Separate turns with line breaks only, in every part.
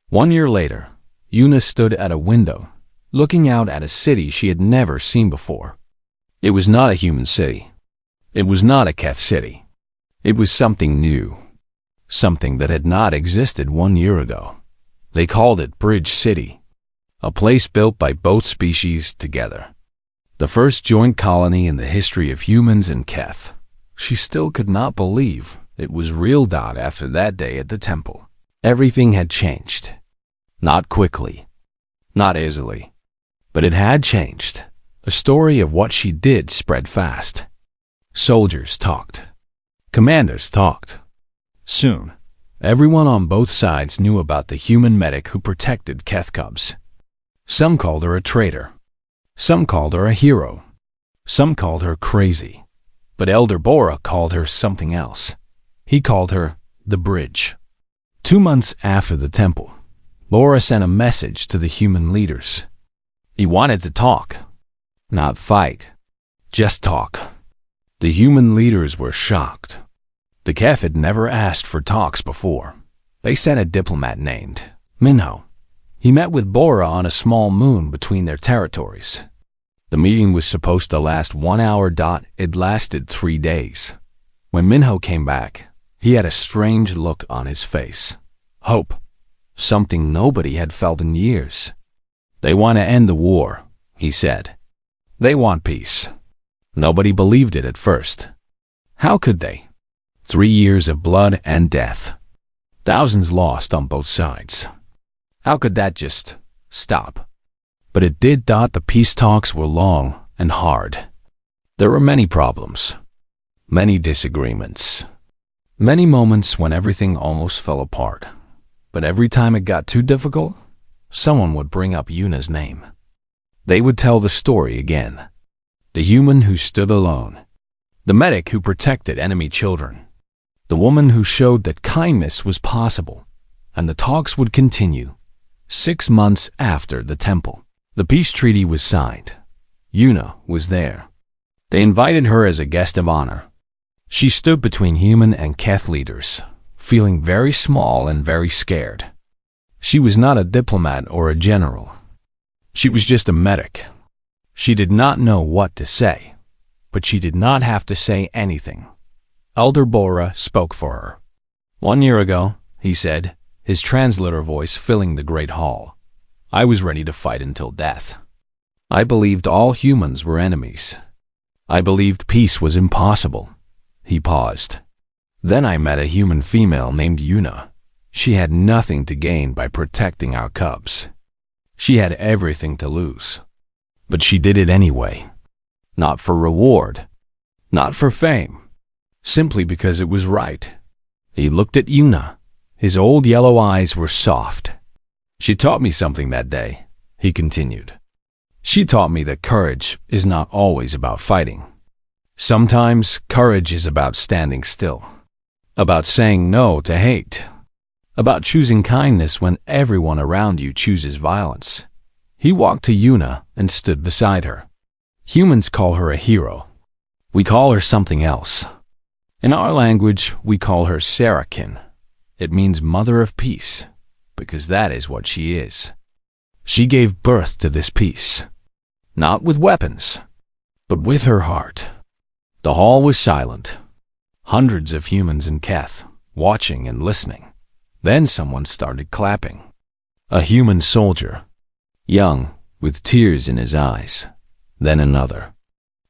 1 year later, Una stood at a window, looking out at a city she had never seen before. It was not a human city. It was not a Keth city. It was something new. Something that had not existed 1 year ago. They called it Bridge City, a place built by both species together. The first joint colony in the history of humans and Keth. She still could not believe it was real. After that day at the temple, everything had changed. Not quickly, not easily, but it had changed. The story of what she did spread fast. Soldiers talked. Commanders talked. Soon, everyone on both sides knew about the human medic who protected Keth cubs. Some called her a traitor. Some called her a hero. Some called her crazy. But Elder Bora called her something else. He called her the Bridge. 2 months after the temple, Bora sent a message to the human leaders. He wanted to talk, not fight, just talk. The human leaders were shocked. The Keth had never asked for talks before. They sent a diplomat named Minho. He met with Bora on a small moon between their territories. The meeting was supposed to last 1 hour. It lasted 3 days. When Minho came back, he had a strange look on his face. Hope. Something nobody had felt in years. They want to end the war, he said. They want peace. Nobody believed it at first. How could they? 3 years of blood and death. Thousands lost on both sides. How could that just stop? But it did. The peace talks were long and hard. There were many problems, many disagreements, many moments when everything almost fell apart. But every time it got too difficult, someone would bring up Una's name. They would tell the story again. The human who stood alone. The medic who protected enemy children. The woman who showed that kindness was possible. And the talks would continue. 6 months after the temple, the peace treaty was signed. Una was there. They invited her as a guest of honor. She stood between human and Keth leaders, feeling very small and very scared. She was not a diplomat or a general. She was just a medic. She did not know what to say, but she did not have to say anything. Elder Bora spoke for her. 1 year ago, he said, his translator voice filling the great hall, I was ready to fight until death. I believed all humans were enemies. I believed peace was impossible. He paused. Then I met a human female named Una. She had nothing to gain by protecting our cubs. She had everything to lose. But she did it anyway. Not for reward. Not for fame. Simply because it was right. He looked at Una. His old yellow eyes were soft. She taught me something that day, he continued. She taught me that courage is not always about fighting. Sometimes courage is about standing still. About saying no to hate. About choosing kindness when everyone around you chooses violence. He walked to Una and stood beside her. Humans call her a hero. We call her something else. In our language, we call her Sarakin. It means mother of peace, because that is what she is. She gave birth to this peace. Not with weapons, but with her heart. The hall was silent. Hundreds of humans in Keth, watching and listening. Then someone started clapping. A human soldier. Young, with tears in his eyes. Then another.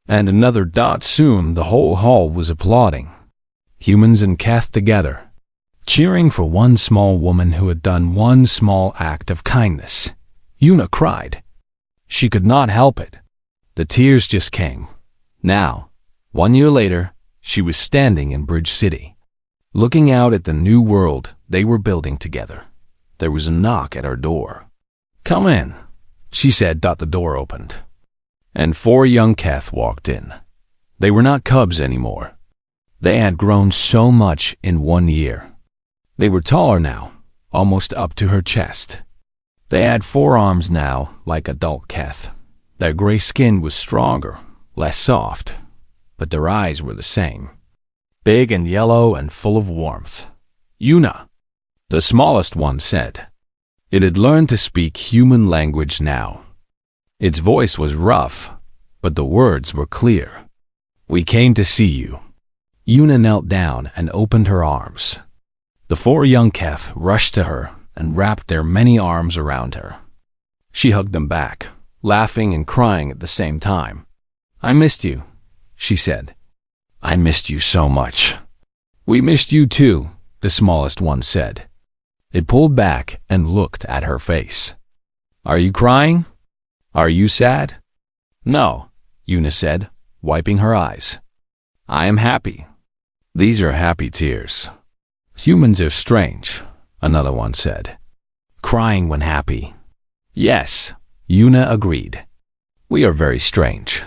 And another. Soon the whole hall was applauding. Humans and Keth together. Cheering for one small woman who had done one small act of kindness. Una cried. She could not help it. The tears just came. Now, 1 year later, she was standing in Bridge City, looking out at the new world they were building together. There was a knock at her door. Come in, she said. The door opened, and 4 young Keth walked in. They were not cubs anymore. They had grown so much in 1 year. They were taller now, almost up to her chest. They had 4 arms now, like adult Keth. Their gray skin was stronger, less soft, but their eyes were the same. Big and yellow and full of warmth. Una, the smallest one, said, It had learned to speak human language now. Its voice was rough, but the words were clear. "We came to see you." Yuna knelt down and opened her arms. The four young Keth rushed to her and wrapped their many arms around her. She hugged them back, laughing and crying at the same time. "I missed you," she said. "I missed you so much." "We missed you too," the smallest one said. It pulled back and looked at her face. "Are you crying? Are you sad?" "No," Yuna said, wiping her eyes. "I am happy." "These are happy tears." "Humans are strange," another one said. "Crying when happy." "Yes," Yuna agreed. "We are very strange."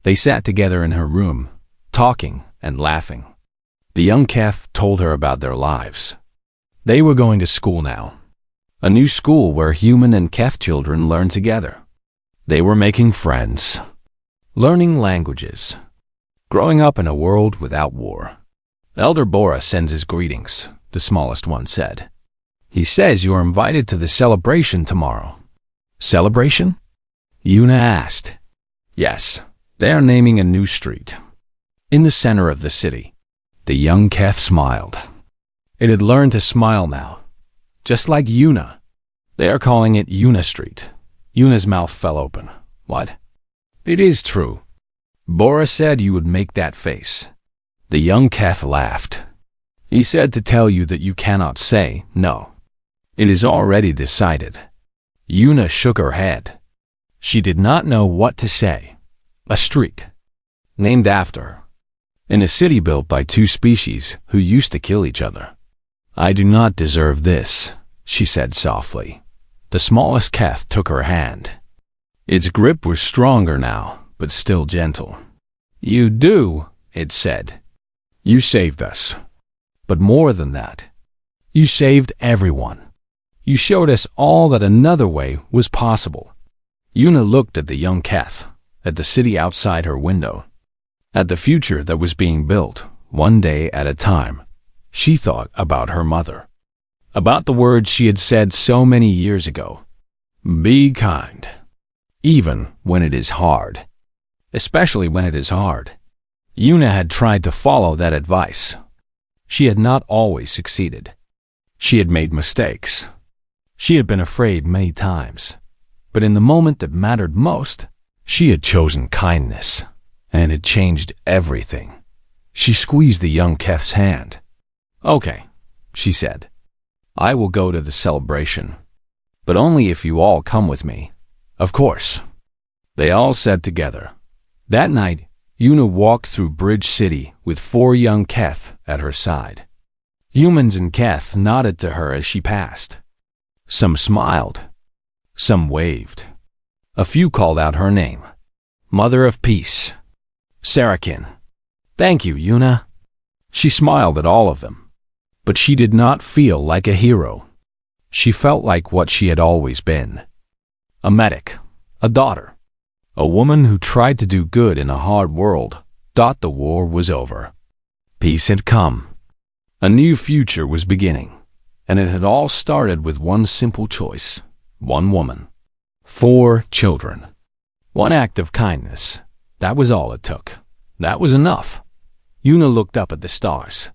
They sat together in her room, talking and laughing. The young Keth told her about their lives. They were going to school now. A new school where human and Keth children learn together. They were making friends, learning languages, growing up in a world without war. "Elder Bora sends his greetings," the smallest one said. "He says you are invited to the celebration tomorrow." "Celebration?" Yuna asked. "Yes, they are naming a new street in the center of the city." The young Keth smiled. It had learned to smile now, just like Yuna. "They are calling it Yuna Street." Yuna's mouth fell open. "What?" "It is true. Bora said you would make that face." The young Keth laughed. "He said to tell you that you cannot say no. It is already decided." Yuna shook her head. She did not know what to say. A street named after her, in a city built by two species who used to kill each other. "I do not deserve this," she said softly. The smallest Keth took her hand. Its grip was stronger now, but still gentle. "You do," it said. "You saved us. But more than that, you saved everyone. You showed us all that another way was possible." Yuna looked at the young Keth, at the city outside her window, at the future that was being built, one day at a time. She thought about her mother, about the words she had said so many years ago. "Be kind, even when it is hard." Especially when it is hard. Yuna had tried to follow that advice. She had not always succeeded. She had made mistakes. She had been afraid many times. But in the moment that mattered most, she had chosen kindness, and it changed everything. She squeezed the young Keth's hand. "Okay," she said. "I will go to the celebration, but only if you all come with me." "Of course." They all said together. That night, Yuna walked through Bridge City with four young Keth at her side. Humans and Keth nodded to her as she passed. Some smiled. Some waved. A few called out her name. "Mother of Peace." "Sarakin." "Thank you, Yuna." She smiled at all of them. But she did not feel like a hero. She felt like what she had always been. A medic. A daughter. A woman who tried to do good in a hard world, thought the war was over. Peace had come. A new future was beginning. And it had all started with one simple choice. One woman. 4 children. One act of kindness. That was all it took. That was enough. Yuna looked up at the stars.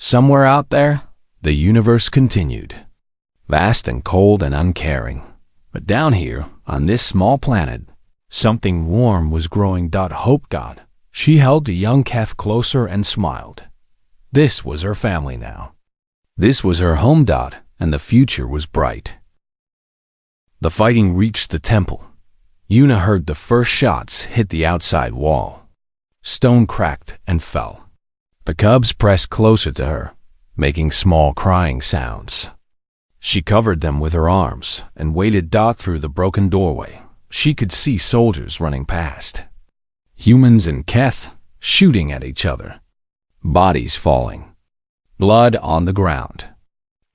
Somewhere out there, the universe continued. Vast and cold and uncaring. But down here, on this small planet, something warm was growing. Hope God. She held the young Keth closer and smiled. This was her family now. This was her home. And the future was bright. The fighting reached the temple. Yuna heard the first shots hit the outside wall. Stone cracked and fell. The cubs pressed closer to her, making small crying sounds. She covered them with her arms and waited. Through the broken doorway, she could see soldiers running past. Humans and Keth shooting at each other. Bodies falling. Blood on the ground.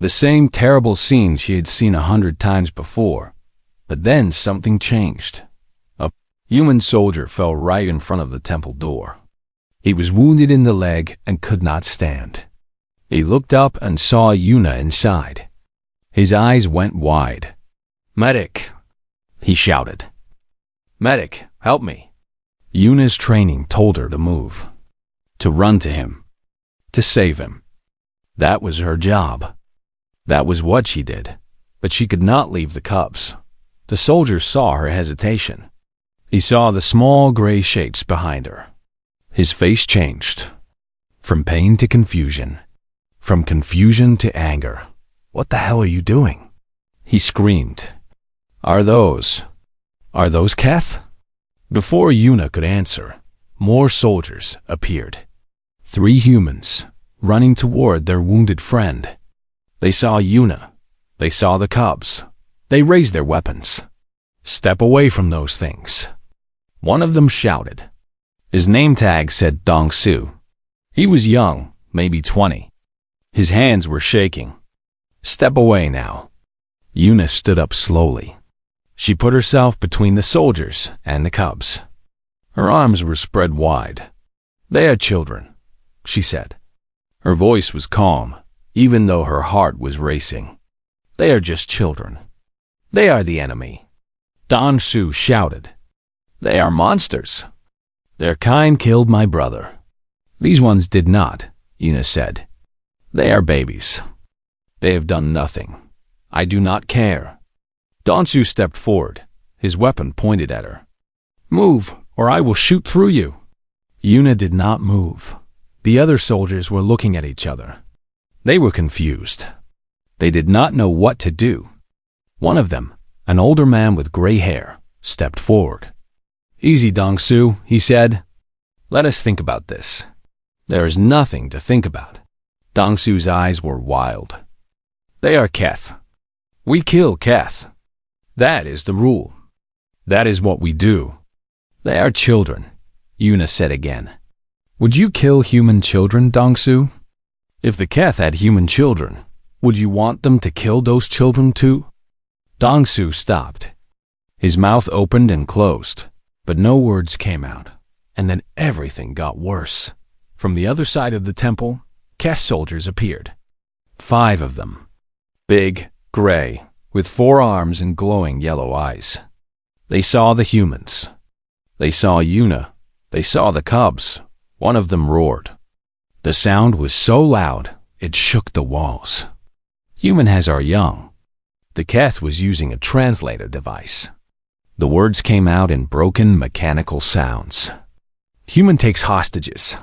The same terrible scene she had seen 100 times before. But then something changed. A human soldier fell right in front of the temple door. He was wounded in the leg and could not stand. He looked up and saw Yuna inside. His eyes went wide. "Medic!" he shouted. "Medic, help me!" Yuna's training told her to move, to run to him, to save him. That was her job. That was what she did. But she could not leave the cubs. The soldier saw her hesitation. He saw the small gray shapes behind her. His face changed. From pain to confusion. From confusion to anger. "What the hell are you doing?" he screamed. Are those Keth?" Before Yuna could answer, more soldiers appeared. 3 humans, running toward their wounded friend. They saw Yuna. They saw the cubs. They raised their weapons. "Step away from those things," one of them shouted. His name tag said Dong Su. He was young, maybe 20. His hands were shaking. "Step away now." Yuna stood up slowly. She put herself between the soldiers and the cubs. Her arms were spread wide. "They are children," she said. Her voice was calm, even though her heart was racing. "They are just children. They are the enemy." Dong Su shouted. "They are monsters. Their kind killed my brother." "These ones did not," Yuna said. "They are babies. They have done nothing. I do not care." Dong Su stepped forward, his weapon pointed at her. "Move, or I will shoot through you." Yuna did not move. The other soldiers were looking at each other. They were confused. They did not know what to do. One of them, an older man with gray hair, stepped forward. "Easy, Dong Su," he said. "Let us think about this." "There is nothing to think about." Dong Su's eyes were wild. "They are Keth. We kill Keth. That is the rule. That is what we do." "They are children," Yuna said again. "Would you kill human children, Dong Su? If the Keth had human children, would you want them to kill those children too?" Dong Su stopped. His mouth opened and closed, but no words came out. And then everything got worse. From the other side of the temple, Keth soldiers appeared. 5 of them. Big, gray, with 4 arms and glowing yellow eyes. They saw the humans. They saw Yuna. They saw the cubs. One of them roared. The sound was so loud, it shook the walls. "Human has our young." The Keth was using a translator device. The words came out in broken mechanical sounds. "Human takes hostages."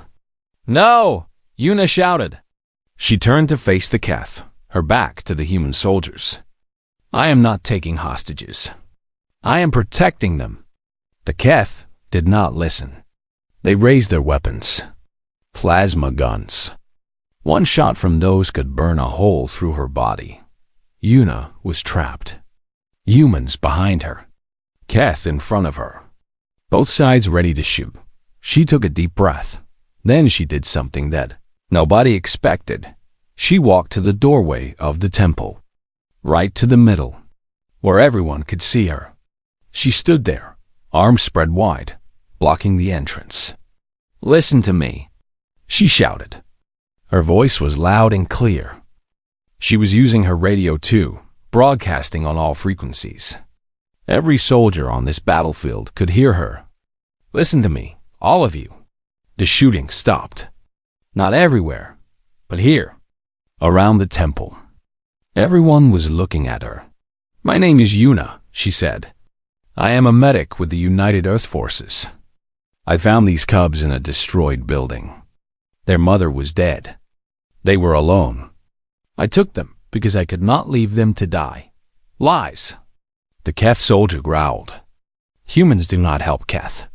"No!" Yuna shouted. She turned to face the Keth, her back to the human soldiers. "I am not taking hostages. I am protecting them." The Keth did not listen. They raised their weapons. Plasma guns. One shot from those could burn a hole through her body. Yuna was trapped. Humans behind her. Keth in front of her. Both sides ready to shoot. She took a deep breath. Then she did something that nobody expected. She walked to the doorway of the temple. Right to the middle, where everyone could see her. She stood there, arms spread wide, blocking the entrance. "Listen to me," she shouted. Her voice was loud and clear. She was using her radio too, broadcasting on all frequencies. Every soldier on this battlefield could hear her. "Listen to me, all of you." The shooting stopped. Not everywhere, but here, around the temple. Everyone was looking at her. "My name is Yuna," she said. "I am a medic with the United Earth Forces. I found these cubs in a destroyed building. Their mother was dead. They were alone. I took them because I could not leave them to die. Lies." The Keth soldier growled. "Humans do not help Keth."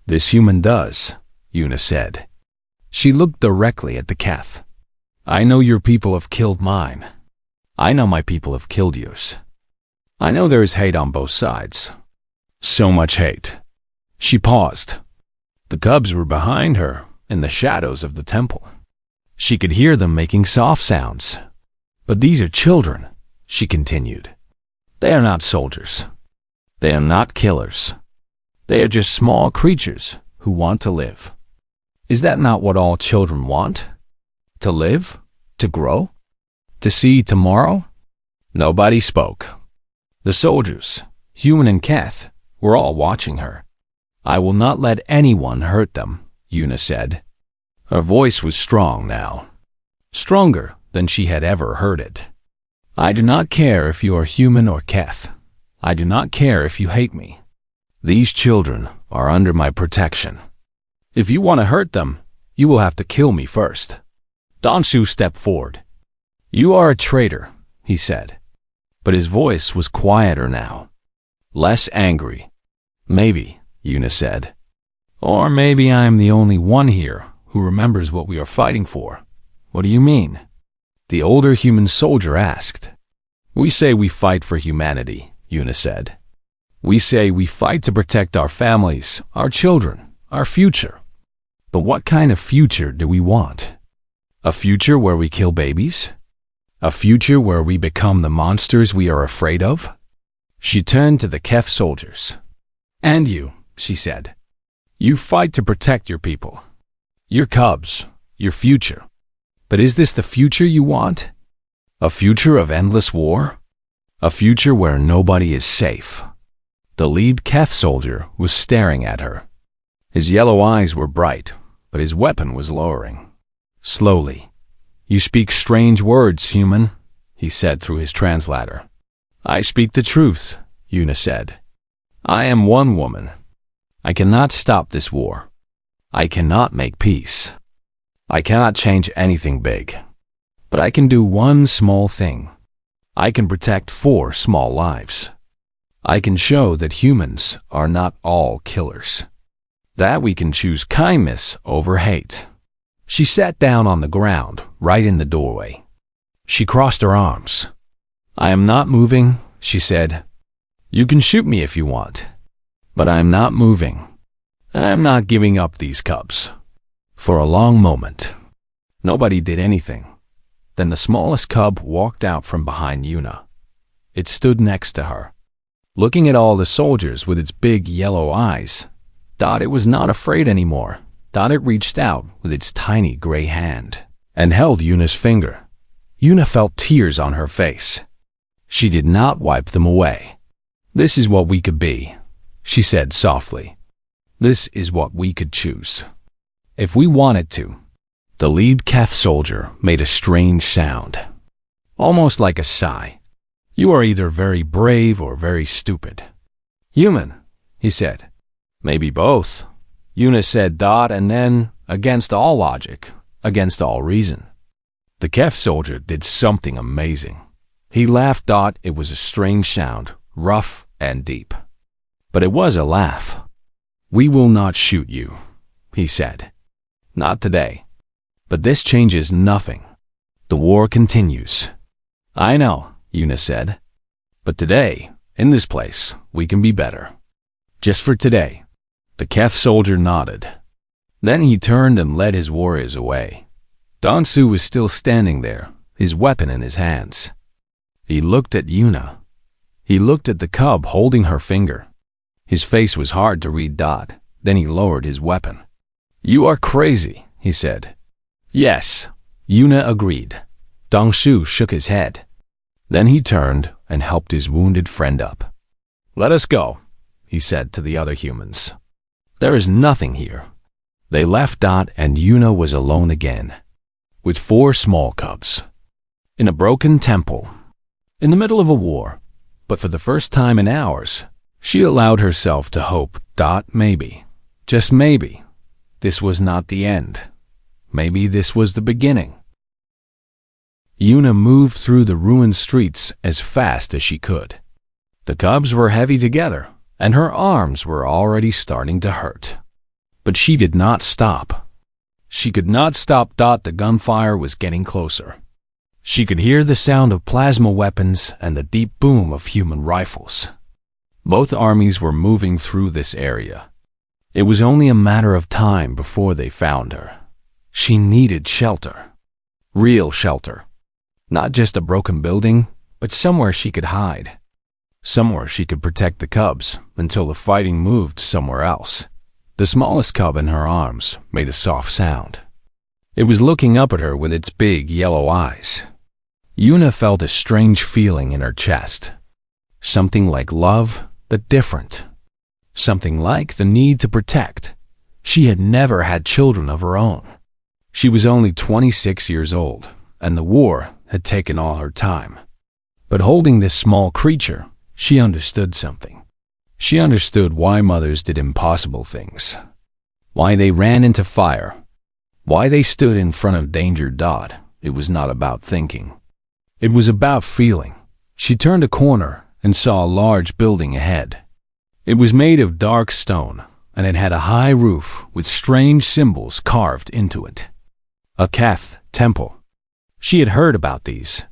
"This human does," Yuna said. She looked directly at the Keth. "I know your people have killed mine. I know my people have killed yours. I know there is hate on both sides. So much hate." She paused. The cubs were behind her, in the shadows of the temple. She could hear them making soft sounds. "But these are children," she continued. "They are not soldiers. They are not killers. They are just small creatures who want to live. Is that not what all children want? To live? To grow? To see tomorrow?" Nobody spoke. The soldiers, human and Keth, were all watching her. "I will not let anyone hurt them," Una said. Her voice was strong now, stronger than she had ever heard it. "I do not care if you are human or Keth. I do not care if you hate me. These children are under my protection. If you want to hurt them, you will have to kill me first." Donshu stepped forward. "You are a traitor," he said. But his voice was quieter now, less angry. "Maybe," Una said. "Or maybe I am the only one here who remembers what we are fighting for." "What do you mean?" the older human soldier asked. "We say we fight for humanity," Una said. "We say we fight to protect our families, our children, our future. But what kind of future do we want? A future where we kill babies? A future where we become the monsters we are afraid of?" She turned to the Kef soldiers. "And you," she said. "You fight to protect your people, your cubs, your future. But is this the future you want? A future of endless war? A future where nobody is safe?" The lead Kef soldier was staring at her. His yellow eyes were bright, but his weapon was lowering. Slowly, "You speak strange words, human," he said through his translator. "I speak the truth," Una said. "I am one woman. I cannot stop this war. I cannot make peace. I cannot change anything big. But I can do one small thing. I can protect 4 small lives. I can show that humans are not all killers. That we can choose kindness over hate." She sat down on the ground, right in the doorway. She crossed her arms. "I am not moving," she said. "You can shoot me if you want. But I am not moving. I am not giving up these cubs." For a long moment, nobody did anything. Then the smallest cub walked out from behind Una. It stood next to her, looking at all the soldiers with its big yellow eyes. It was not afraid anymore. It reached out with its tiny gray hand and held Una's finger. Una felt tears on her face. She did not wipe them away. "This is what we could be," she said softly. "This is what we could choose. If we wanted to." The lead Keth soldier made a strange sound, almost like a sigh. "You are either very brave or very stupid." "Human," he said. "Maybe both," Una said. And then, against all logic, against all reason, the Kef soldier did something amazing. He laughed. It was a strange sound, rough and deep. But it was a laugh. "We will not shoot you," he said. "Not today. But this changes nothing. The war continues." "I know," Una said. "But today, in this place, we can be better. Just for today." The Keth soldier nodded. Then he turned and led his warriors away. Donshu was still standing there, his weapon in his hands. He looked at Una. He looked at the cub holding her finger. His face was hard to read. Then he lowered his weapon. "You are crazy," he said. "Yes," Una agreed. Donshu shook his head. Then he turned and helped his wounded friend up. "Let us go," he said to the other humans. "There is nothing here." They left. And Una was alone again, with 4 small cubs, in a broken temple, in the middle of a war. But for the first time in hours, she allowed herself to hope. Maybe, just maybe, this was not the end. Maybe this was the beginning. Una moved through the ruined streets as fast as she could. The cubs were heavy together, and her arms were already starting to hurt. But she did not stop. She could not stop. The gunfire was getting closer. She could hear the sound of plasma weapons and the deep boom of human rifles. Both armies were moving through this area. It was only a matter of time before they found her. She needed shelter. Real shelter. Not just a broken building, but somewhere she could hide. Somewhere she could protect the cubs until the fighting moved somewhere else. The smallest cub in her arms made a soft sound. It was looking up at her with its big yellow eyes. Yuna felt a strange feeling in her chest. Something like love, but different. Something like the need to protect. She had never had children of her own. She was only 26 years old, and the war had taken all her time. But holding this small creature, she understood something. She understood why mothers did impossible things. Why they ran into fire. Why they stood in front of danger. It was not about thinking. It was about feeling. She turned a corner and saw a large building ahead. It was made of dark stone, and it had a high roof with strange symbols carved into it. A Keth temple. She had heard about these.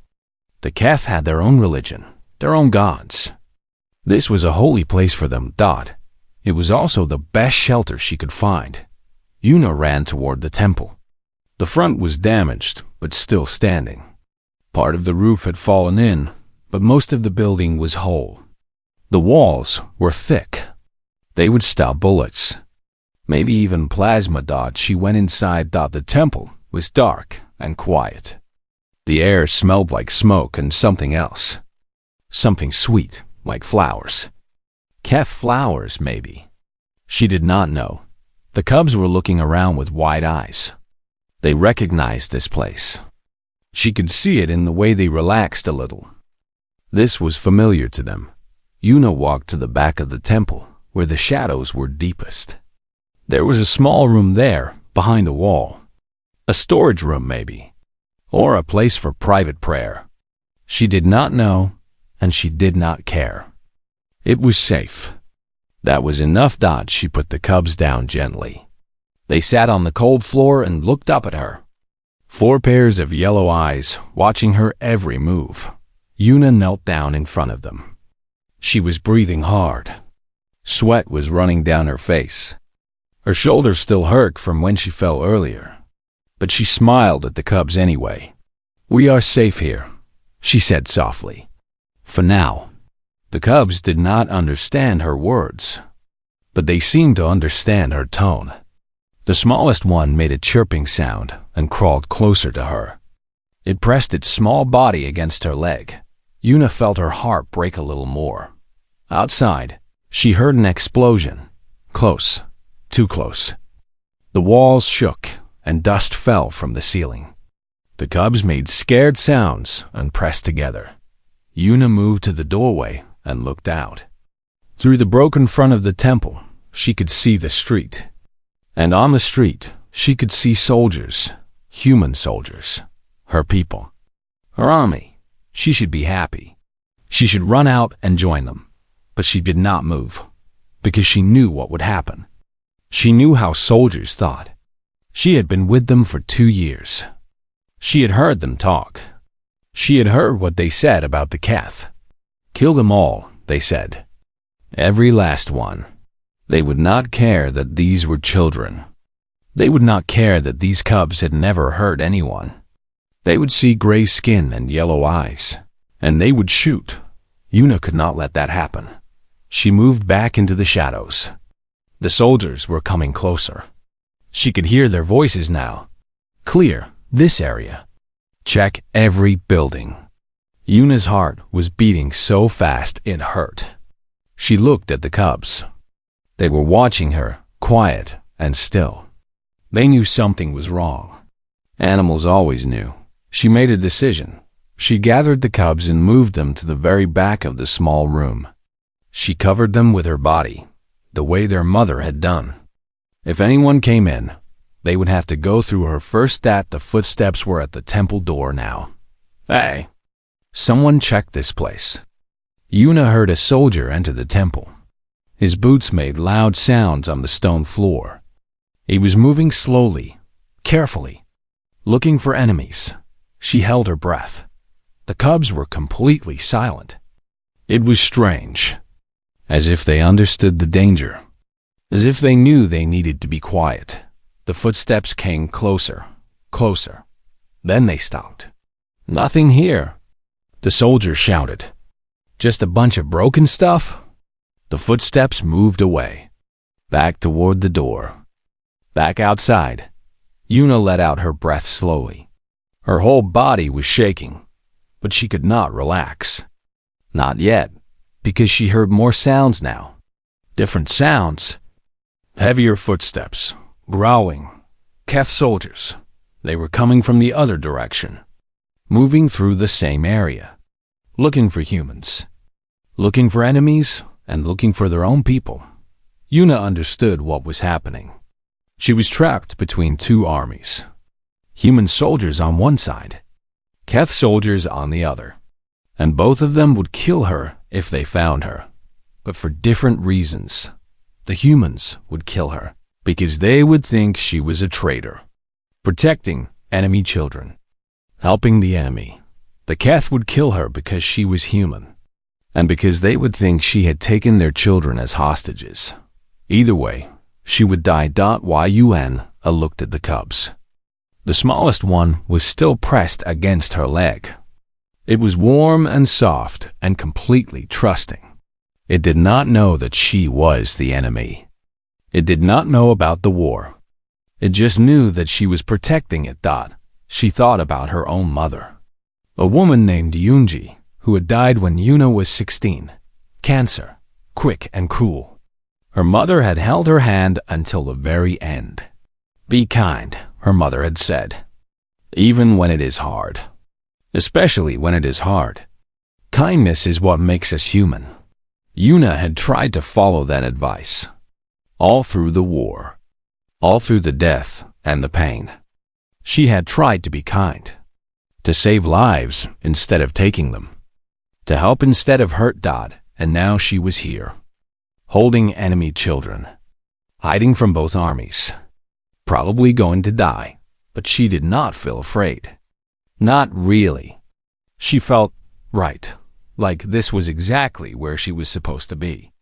The Keth had their own religion, their own gods. This was a holy place for them. It was also the best shelter she could find. Yuna ran toward the temple. The front was damaged, but still standing. Part of the roof had fallen in, but most of the building was whole. The walls were thick. They would stop bullets. Maybe even plasma. She went inside. The temple was dark and quiet. The air smelled like smoke and something else. Something sweet, like flowers. Keth flowers, maybe. She did not know. The cubs were looking around with wide eyes. They recognized this place. She could see it in the way they relaxed a little. This was familiar to them. Yuna walked to the back of the temple, where the shadows were deepest. There was a small room there, behind a wall. A storage room, maybe. Or a place for private prayer. She did not know, and she did not care. It was safe. That was enough. She put the cubs down gently. They sat on the cold floor and looked up at her. 4 pairs of yellow eyes, watching her every move. Yuna knelt down in front of them. She was breathing hard. Sweat was running down her face. Her shoulders still hurt from when she fell earlier. But she smiled at the cubs anyway. "We are safe here," she said softly. For now. The cubs did not understand her words, but they seemed to understand her tone. The smallest one made a chirping sound and crawled closer to her. It pressed its small body against her leg. Yuna felt her heart break a little more. Outside, she heard an explosion. Close, too close. The walls shook and dust fell from the ceiling. The cubs made scared sounds and pressed together. Yuna moved to the doorway and looked out. Through the broken front of the temple, she could see the street. And on the street, she could see soldiers, human soldiers, her people, her army. She should be happy. She should run out and join them. But she did not move, because she knew what would happen. She knew how soldiers thought. She had been with them for 2 years. She had heard them talk. She had heard what they said about the Keth. Kill them all, they said. Every last one. They would not care that these were children. They would not care that these cubs had never hurt anyone. They would see gray skin and yellow eyes, and they would shoot. Yuna could not let that happen. She moved back into the shadows. The soldiers were coming closer. She could hear their voices now. Clear this area. Check every building. Yuna's heart was beating so fast it hurt. She looked at the cubs. They were watching her, quiet and still. They knew something was wrong. Animals always knew. She made a decision. She gathered the cubs and moved them to the very back of the small room. She covered them with her body, the way their mother had done. If anyone came in, they would have to go through her first. The footsteps were at the temple door now. Hey! Someone checked this place. Yuna heard a soldier enter the temple. His boots made loud sounds on the stone floor. He was moving slowly, carefully, looking for enemies. She held her breath. The cubs were completely silent. It was strange, as if they understood the danger, as if they knew they needed to be quiet. The footsteps came closer, closer. Then they stopped. Nothing here. The soldier shouted. Just a bunch of broken stuff? The footsteps moved away, back toward the door. Back outside, Yuna let out her breath slowly. Her whole body was shaking. but she could not relax. Not yet, because she heard more sounds now. Different sounds. Heavier footsteps, growling. Kef soldiers. They were coming from the other direction, moving through the same area, looking for humans, looking for enemies, and looking for their own people. Yuna understood what was happening. She was trapped between two armies. Human soldiers on one side, Kef soldiers on the other. And both of them would kill her if they found her. But for different reasons. The humans would kill her because they would think she was a traitor. Protecting enemy children. Helping the enemy. The Kef would kill her because she was human. And because they would think she had taken their children as hostages. Either way, she would die. Yuna looked at the cubs. The smallest one was still pressed against her leg. It was warm and soft and completely trusting. It did not know that she was the enemy. It did not know about the war. It just knew that she was protecting it. She thought about her own mother. A woman named Yunji, who had died when Yuna was 16. Cancer, quick and cruel. Her mother had held her hand until the very end. Be kind, her mother had said. Even when it is hard. Especially when it is hard. Kindness is what makes us human. Yuna had tried to follow that advice. All through the war. All through the death and the pain. She had tried to be kind. To save lives instead of taking them. To help instead of hurt. And now she was here. Holding enemy children. Hiding from both armies. Probably going to die. But she did not feel afraid. Not really. She felt right. Like this was exactly where she was supposed to be.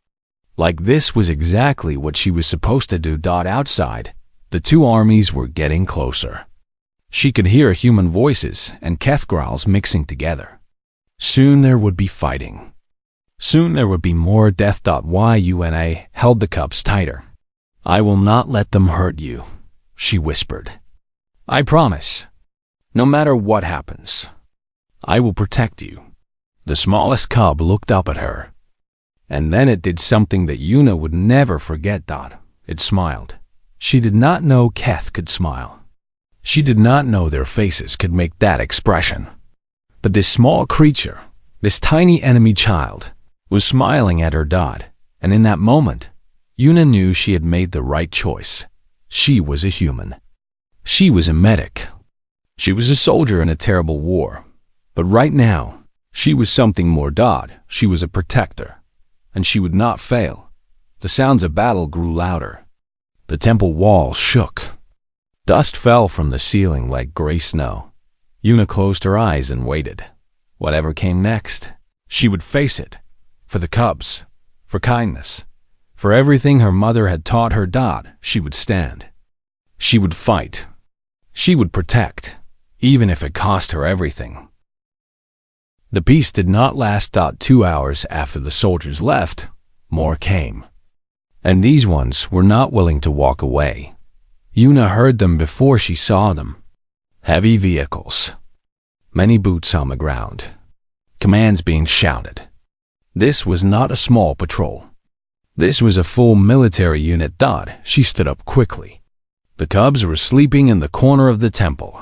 Like this was exactly what she was supposed to do. Outside, the two armies were getting closer. She could hear human voices and Kef growls mixing together. Soon there would be fighting. Soon there would be more death. Yuna held the cubs tighter. I will not let them hurt you, she whispered. I promise. No matter what happens, I will protect you. The smallest cub looked up at her. And then it did something that Yuna would never forget. It smiled. She did not know Kef could smile. She did not know their faces could make that expression. But this small creature, this tiny enemy child, was smiling at her. And in that moment, Yuna knew she had made the right choice. She was a human. She was a medic. She was a soldier in a terrible war. But right now, she was something more. She was a protector. And she would not fail. The sounds of battle grew louder. The temple walls shook. Dust fell from the ceiling like gray snow. Yuna closed her eyes and waited. Whatever came next, she would face it. For the cubs. For kindness. For everything her mother had taught her. She would stand. She would fight. She would protect. Even if it cost her everything. The peace did not last. 2 hours after the soldiers left, more came. And these ones were not willing to walk away. Yuna heard them before she saw them. Heavy vehicles. Many boots on the ground. Commands being shouted. This was not a small patrol. This was a full military unit. She stood up quickly. The cubs were sleeping in the corner of the temple.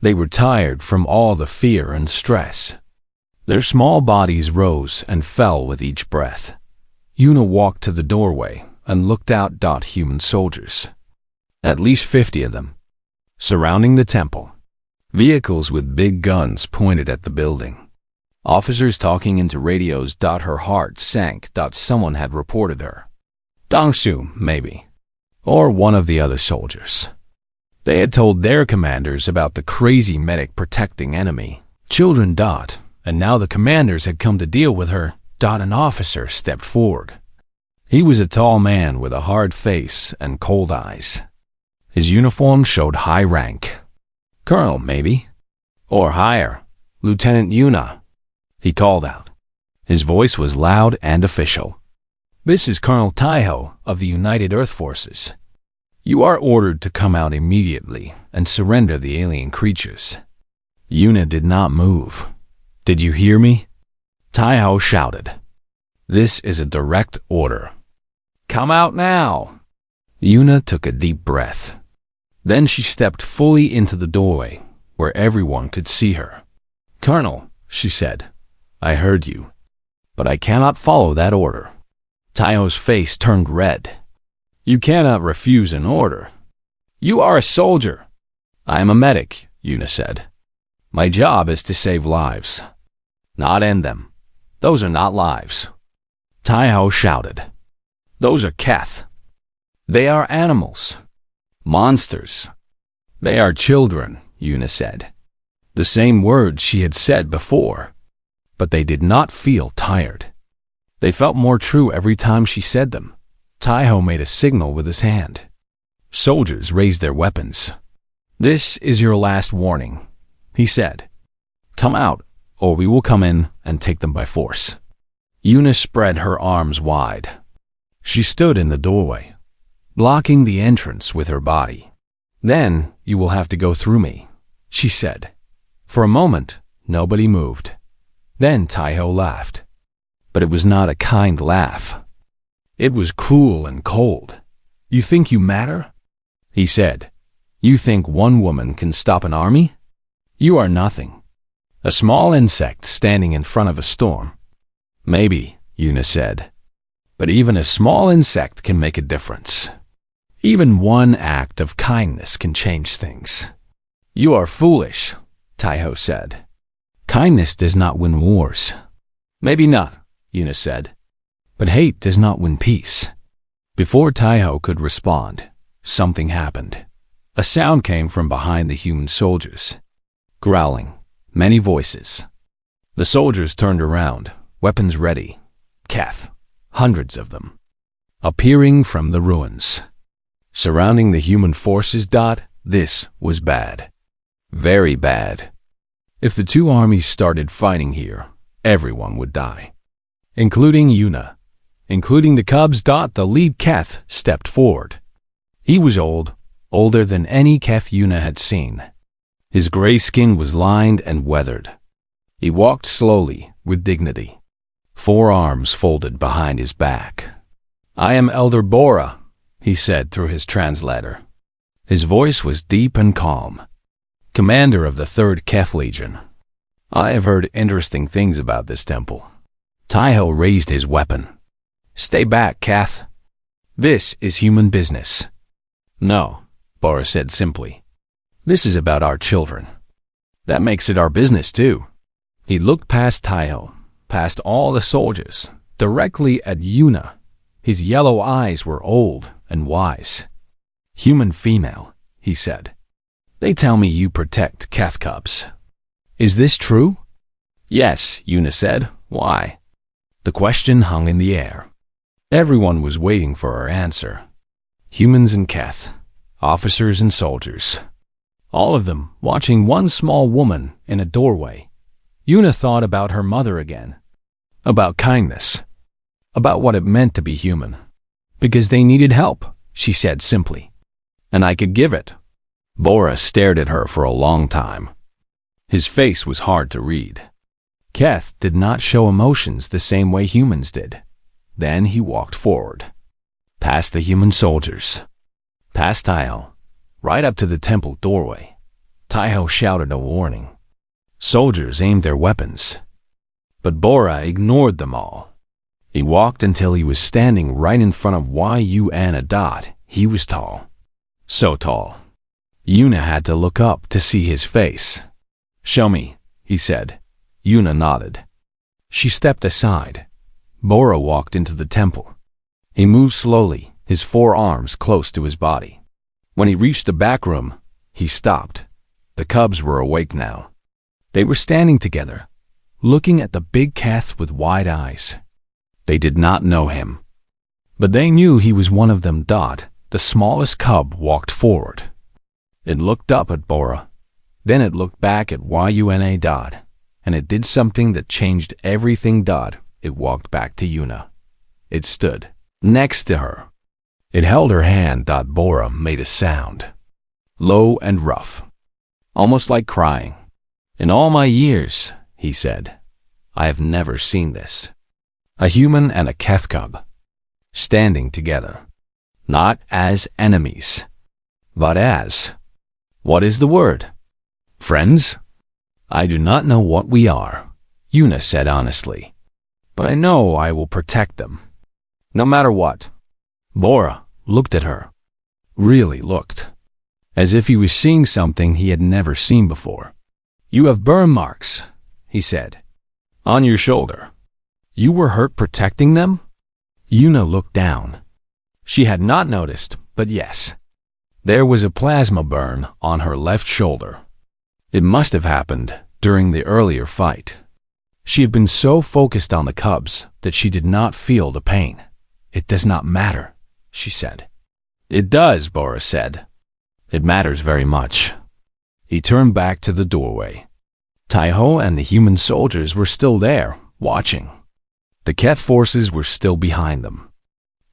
They were tired from all the fear and stress. Their small bodies rose and fell with each breath. Yuna walked to the doorway and looked out. Human soldiers. At least 50 of them. Surrounding the temple. Vehicles with big guns pointed at the building. Officers talking into radios. Her heart sank. Someone had reported her. Dongsu, maybe. Or one of the other soldiers. They had told their commanders about the crazy medic protecting enemy children. And now the commanders had come to deal with her. An officer stepped forward. He was a tall man with a hard face and cold eyes. His uniform showed high rank. Colonel, maybe. Or higher. Lieutenant Yuna. He called out. His voice was loud and official. This is Colonel Taiho of the United Earth Forces. You are ordered to come out immediately and surrender the alien creatures. Yuna did not move. Did you hear me? Taiho shouted. This is a direct order. Come out now. Yuna took a deep breath. Then she stepped fully into the doorway, where everyone could see her. Colonel, she said, I heard you, but I cannot follow that order. Taiho's face turned red. You cannot refuse an order. You are a soldier. I am a medic, Yuna said. My job is to save lives, not end them. Those are not lives. Taiho shouted. Those are Keth. They are animals. Monsters. They are children, Yuna said. The same words she had said before, but they did not feel tired. They felt more true every time she said them. Taiho made a signal with his hand. Soldiers raised their weapons. This is your last warning, he said. Come out, or we will come in and take them by force. Yuna spread her arms wide. She stood in the doorway, blocking the entrance with her body. Then you will have to go through me, she said. For a moment, nobody moved. Then Taiho laughed. But it was not a kind laugh. It was cruel and cold. You think you matter? He said. You think one woman can stop an army? You are nothing. A small insect standing in front of a storm. Maybe, Yuna said. But even a small insect can make a difference. Even one act of kindness can change things. You are foolish, Taiho said. Kindness does not win wars. Maybe not, Yuna said. But hate does not win peace. Before Taiho could respond, something happened. A sound came from behind the human soldiers. Growling, many voices. The soldiers turned around, weapons ready. Keth, hundreds of them, appearing from the ruins. Surrounding the human forces. This was bad. Very bad. If the two armies started fighting here, everyone would die. Including Yuna. Including the cubs. The lead Keth stepped forward. He was old, older than any Keth Yuna had seen. His gray skin was lined and weathered. He walked slowly, with dignity. 4 arms folded behind his back. I am Elder Bora, he said through his translator. His voice was deep and calm. Commander of the 3rd Keth Legion. I have heard interesting things about this temple. Taiho raised his weapon. Stay back, Keth. This is human business. No, Bora said simply. This is about our children. That makes it our business too. He looked past Taiho, past all the soldiers, directly at Yuna. His yellow eyes were old and wise. Human female, he said. They tell me you protect Keth cubs. Is this true? Yes, Yuna said. Why? The question hung in the air. Everyone was waiting for her answer. Humans and Keth, officers and soldiers. All of them watching one small woman in a doorway. Yuna thought about her mother again. About kindness. About what it meant to be human. Because they needed help, she said simply. And I could give it. Bora stared at her for a long time. His face was hard to read. Keth did not show emotions the same way humans did. Then he walked forward. Past the human soldiers. Past Taiho. Right up to the temple doorway. Taiho shouted a warning. Soldiers aimed their weapons. But Bora ignored them all. He walked until he was standing right in front of Yuna. He was tall. So tall. Yuna had to look up to see his face. Show me, he said. Yuna nodded. She stepped aside. Bora walked into the temple. He moved slowly, his 4 arms close to his body. When he reached the back room, he stopped. The cubs were awake now. They were standing together, looking at the big Keth with wide eyes. They did not know him, but they knew he was one of them. The smallest cub walked forward. It looked up at Bora. Then it looked back at Yuna. And it did something that changed everything. It walked back to Yuna. It stood next to her. It held her hand. Bora made a sound. Low and rough. Almost like crying. In all my years, he said. I have never seen this. A human and a Keth cub, standing together, not as enemies, but as, what is the word? Friends? I do not know what we are, Una said honestly, but I know I will protect them, no matter what. Bora looked at her, really looked, as if he was seeing something he had never seen before. You have burn marks, he said, on your shoulder. You were hurt protecting them? Una looked down. She had not noticed, but yes. There was a plasma burn on her left shoulder. It must have happened during the earlier fight. She had been so focused on the cubs that she did not feel the pain. It does not matter, she said. It does, Bora said. It matters very much. He turned back to the doorway. Taiho and the human soldiers were still there, watching. The Keth forces were still behind them.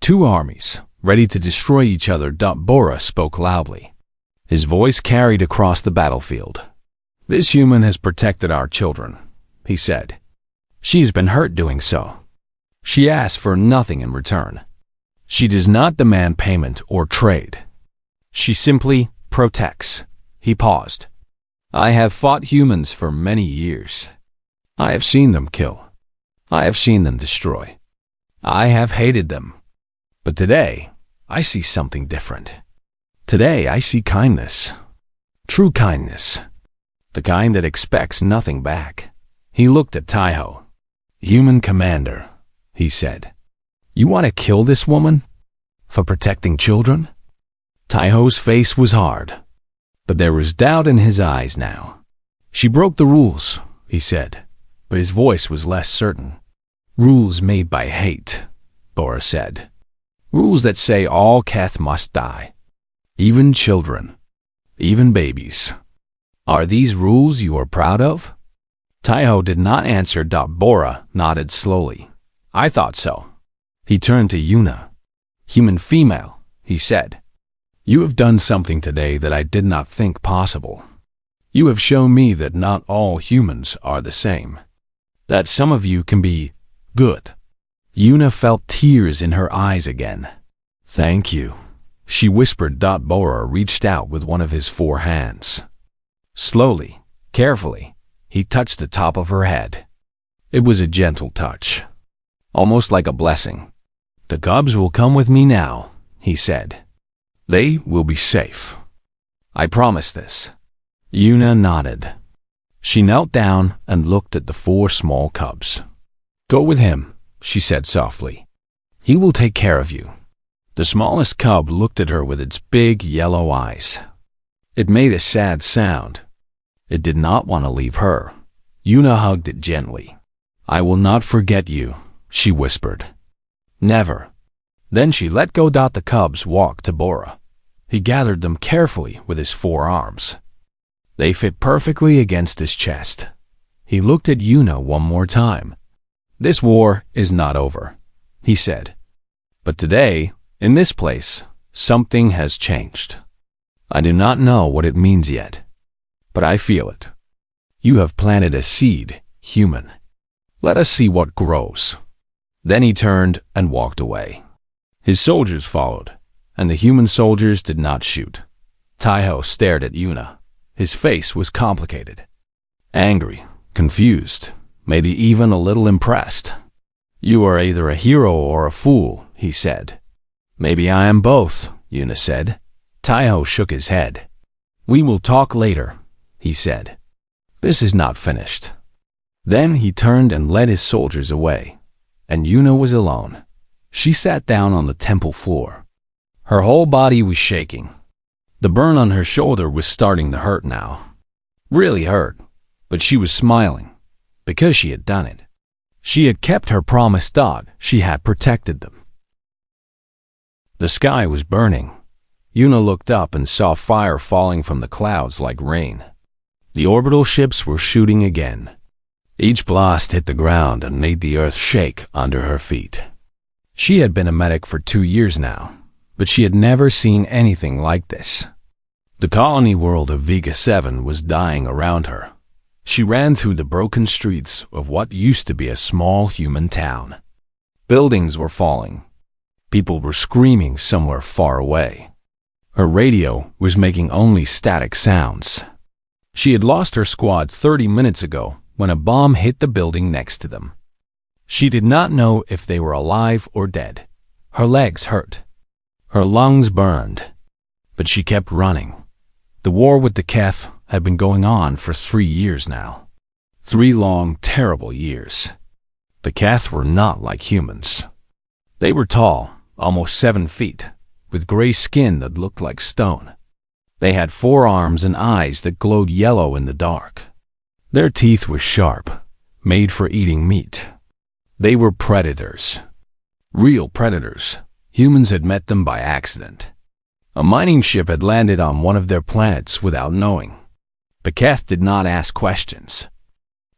Two armies, ready to destroy each other. Bora spoke loudly. His voice carried across the battlefield. This human has protected our children, he said. She has been hurt doing so. She asks for nothing in return. She does not demand payment or trade. She simply protects. He paused. I have fought humans for many years. I have seen them kill. I have seen them destroy. I have hated them. But today, I see something different. Today, I see kindness. True kindness. The kind that expects nothing back. He looked at Taiho. Human commander, he said. You want to kill this woman? For protecting children? Taiho's face was hard, but there was doubt in his eyes now. She broke the rules, he said, but his voice was less certain. Rules made by hate, Bora said. Rules that say all Keth must die. Even children. Even babies. Are these rules you are proud of? Taiho did not answer. Bora nodded slowly. I thought so. He turned to Una. Human female, he said. You have done something today that I did not think possible. You have shown me that not all humans are the same. That some of you can be good. Una felt tears in her eyes again. Thank you, she whispered. Bora reached out with one of his 4 hands. Slowly, carefully, he touched the top of her head. It was a gentle touch, almost like a blessing. The cubs will come with me now, he said. They will be safe. I promise this. Una nodded. She knelt down and looked at the 4 small cubs. Go with him, she said softly. He will take care of you. The smallest cub looked at her with its big yellow eyes. It made a sad sound. It did not want to leave her. Una hugged it gently. I will not forget you, she whispered. Never. Then she let go. The cubs walked to Bora. He gathered them carefully with his 4 arms. They fit perfectly against his chest. He looked at Una one more time. This war is not over, he said. But today, in this place, something has changed. I do not know what it means yet, but I feel it. You have planted a seed, human. Let us see what grows. Then he turned and walked away. His soldiers followed, and the human soldiers did not shoot. Taiho stared at Una. His face was complicated. Angry, confused, maybe even a little impressed. You are either a hero or a fool, he said. Maybe I am both, Una said. Taiho shook his head. We will talk later, he said. This is not finished. Then he turned and led his soldiers away, and Una was alone. She sat down on the temple floor. Her whole body was shaking. The burn on her shoulder was starting to hurt now. Really hurt, but she was smiling, because she had done it. She had kept her promise. She had protected them. The sky was burning. Una looked up and saw fire falling from the clouds like rain. The orbital ships were shooting again. Each blast hit the ground and made the earth shake under her feet. She had been a medic for 2 years now, but she had never seen anything like this. The colony world of Vega 7 was dying around her. She ran through the broken streets of what used to be a small human town. Buildings were falling. People were screaming somewhere far away. Her radio was making only static sounds. She had lost her squad 30 minutes ago when a bomb hit the building next to them. She did not know if they were alive or dead. Her legs hurt. Her lungs burned. But she kept running. The war with the Keth had been going on for 3 years now. 3 long, terrible years. The Keth were not like humans. They were tall, almost 7 feet, with gray skin that looked like stone. They had 4 arms and eyes that glowed yellow in the dark. Their teeth were sharp, made for eating meat. They were predators. Real predators. Humans had met them by accident. A mining ship had landed on one of their planets without knowing. The Keth did not ask questions.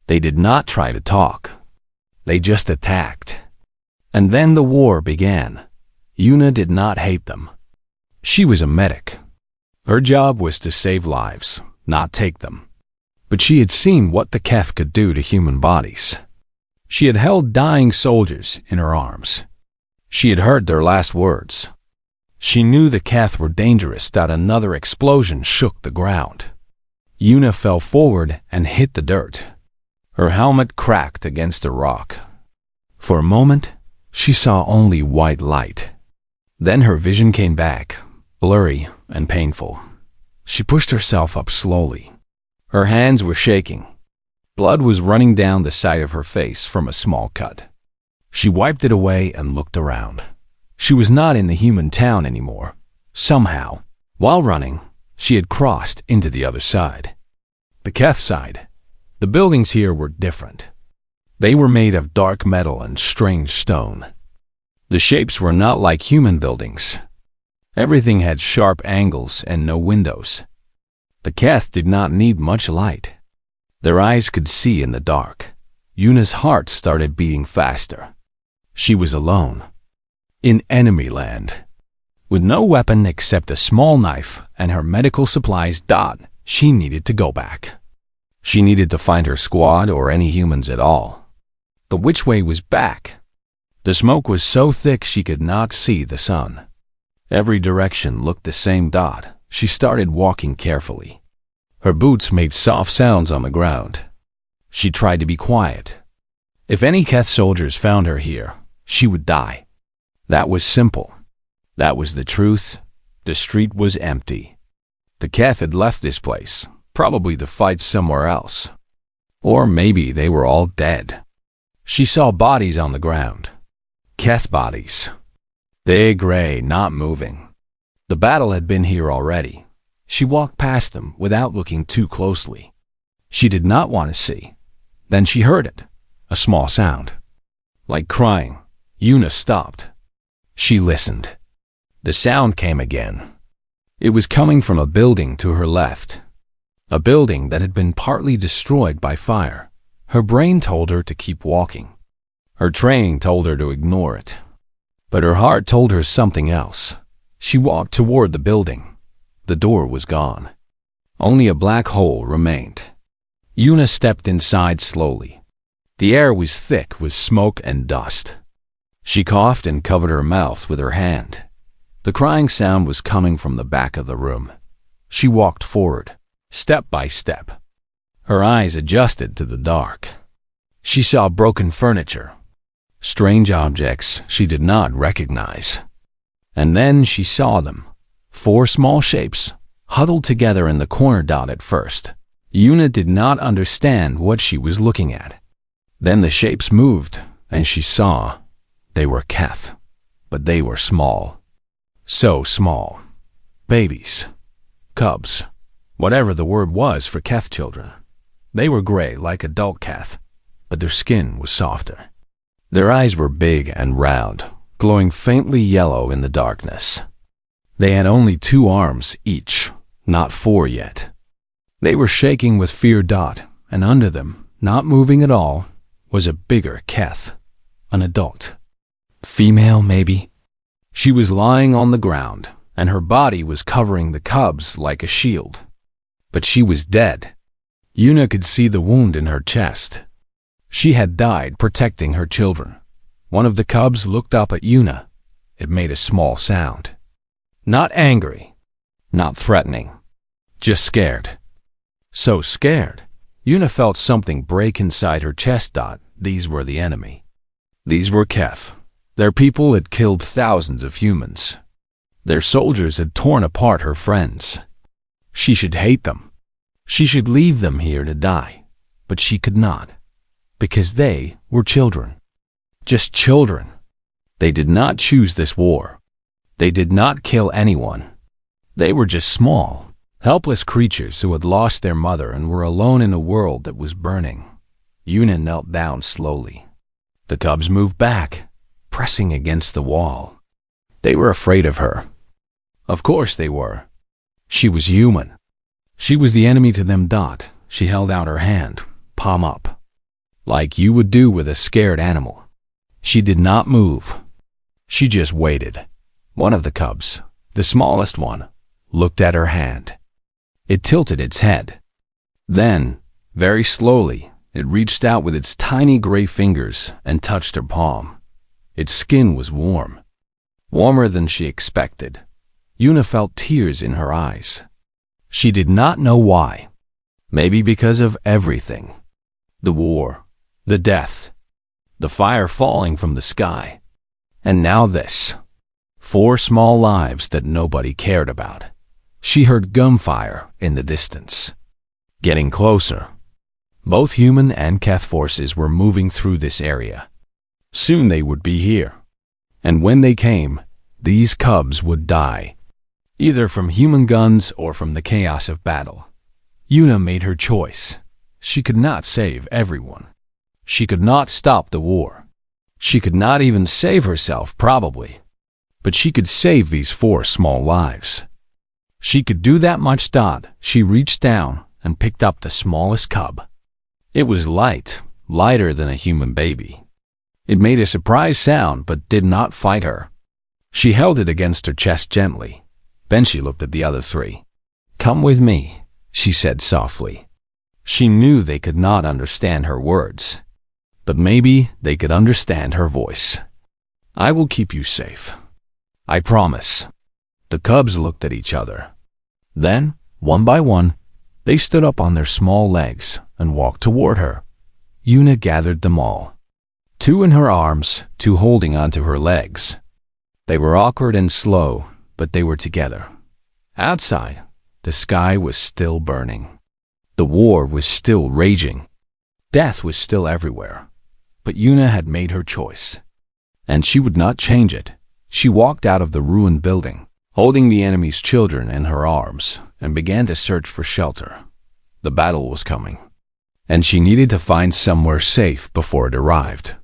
They did not try to talk. They just attacked. And then the war began. Una did not hate them. She was a medic. Her job was to save lives, not take them. But she had seen what the Keth could do to human bodies. She had held dying soldiers in her arms. She had heard their last words. She knew the Keth were dangerous that another explosion shook the ground. Una fell forward and hit the dirt. Her helmet cracked against a rock. For a moment, she saw only white light. Then her vision came back, blurry and painful. She pushed herself up slowly. Her hands were shaking. Blood was running down the side of her face from a small cut. She wiped it away and looked around. She was not in the human town anymore. Somehow, while running, she had crossed into the other side. The Keth side. The buildings here were different. They were made of dark metal and strange stone. The shapes were not like human buildings. Everything had sharp angles and no windows. The Keth did not need much light. Their eyes could see in the dark. Una's heart started beating faster. She was alone. In enemy land. With no weapon except a small knife and her medical supplies, she needed to go back. She needed to find her squad or any humans at all. But which way was back? The smoke was so thick she could not see the sun. Every direction looked the same. She started walking carefully. Her boots made soft sounds on the ground. She tried to be quiet. If any Keth soldiers found her here, she would die. That was simple. That was the truth. The street was empty. The Keth had left this place, probably to fight somewhere else. Or maybe they were all dead. She saw bodies on the ground. Keth bodies. Big, gray, not moving. The battle had been here already. She walked past them without looking too closely. She did not want to see. Then she heard it. A small sound. Like crying. Una stopped. She listened. The sound came again. It was coming from a building to her left. A building that had been partly destroyed by fire. Her brain told her to keep walking. Her training told her to ignore it. But her heart told her something else. She walked toward the building. The door was gone. Only a black hole remained. Una stepped inside slowly. The air was thick with smoke and dust. She coughed and covered her mouth with her hand. The crying sound was coming from the back of the room. She walked forward, step by step. Her eyes adjusted to the dark. She saw broken furniture, strange objects she did not recognize. And then she saw them. 4 small shapes, huddled together in the corner. At first, Una did not understand what she was looking at. Then the shapes moved, and she saw. They were Keth, but they were small. So small. Babies. Cubs. Whatever the word was for Keth children. They were gray like adult Keth, but their skin was softer. Their eyes were big and round, glowing faintly yellow in the darkness. They had only 2 arms each, not 4 yet. They were shaking with fear. And under them, not moving at all, was a bigger Keth, an adult. Female, maybe? She was lying on the ground, and her body was covering the cubs like a shield. But she was dead. Yuna could see the wound in her chest. She had died protecting her children. One of the cubs looked up at Yuna. It made a small sound. Not angry, not threatening, just scared. So scared, Yuna felt something break inside her chest. These were the enemy. These were Keth. Their people had killed thousands of humans. Their soldiers had torn apart her friends. She should hate them. She should leave them here to die. But she could not, because they were children. Just children. They did not choose this war. They did not kill anyone. They were just small, helpless creatures who had lost their mother and were alone in a world that was burning. Yuna knelt down slowly. The cubs moved back, pressing against the wall. They were afraid of her. Of course they were. She was human. She was the enemy to them. She held out her hand, palm up, like you would do with a scared animal. She did not move. She just waited. One of the cubs, the smallest one, looked at her hand. It tilted its head. Then, very slowly, it reached out with its tiny gray fingers and touched her palm. Its skin was warm, warmer than she expected. Yuna felt tears in her eyes. She did not know why. Maybe because of everything. The war, the death, the fire falling from the sky. And now this. 4 small lives that nobody cared about. She heard gunfire in the distance. Getting closer. Both human and Keth forces were moving through this area. Soon they would be here. And when they came, these cubs would die. Either from human guns or from the chaos of battle. Yuna made her choice. She could not save everyone. She could not stop the war. She could not even save herself, probably. But she could save these 4 small lives. She could do that much. She reached down and picked up the smallest cub. It was light, lighter than a human baby. It made a surprise sound but did not fight her. She held it against her chest gently. Then she looked at the other 3. "Come with me," she said softly. She knew they could not understand her words, but maybe they could understand her voice. "I will keep you safe. I promise." The cubs looked at each other. Then, one by one, they stood up on their small legs and walked toward her. Yuna gathered them all. 2 in her arms, 2 holding onto her legs. They were awkward and slow, but they were together. Outside, the sky was still burning. The war was still raging. Death was still everywhere. But Yuna had made her choice. And she would not change it. She walked out of the ruined building, holding the enemy's children in her arms, and began to search for shelter. The battle was coming, and she needed to find somewhere safe before it arrived.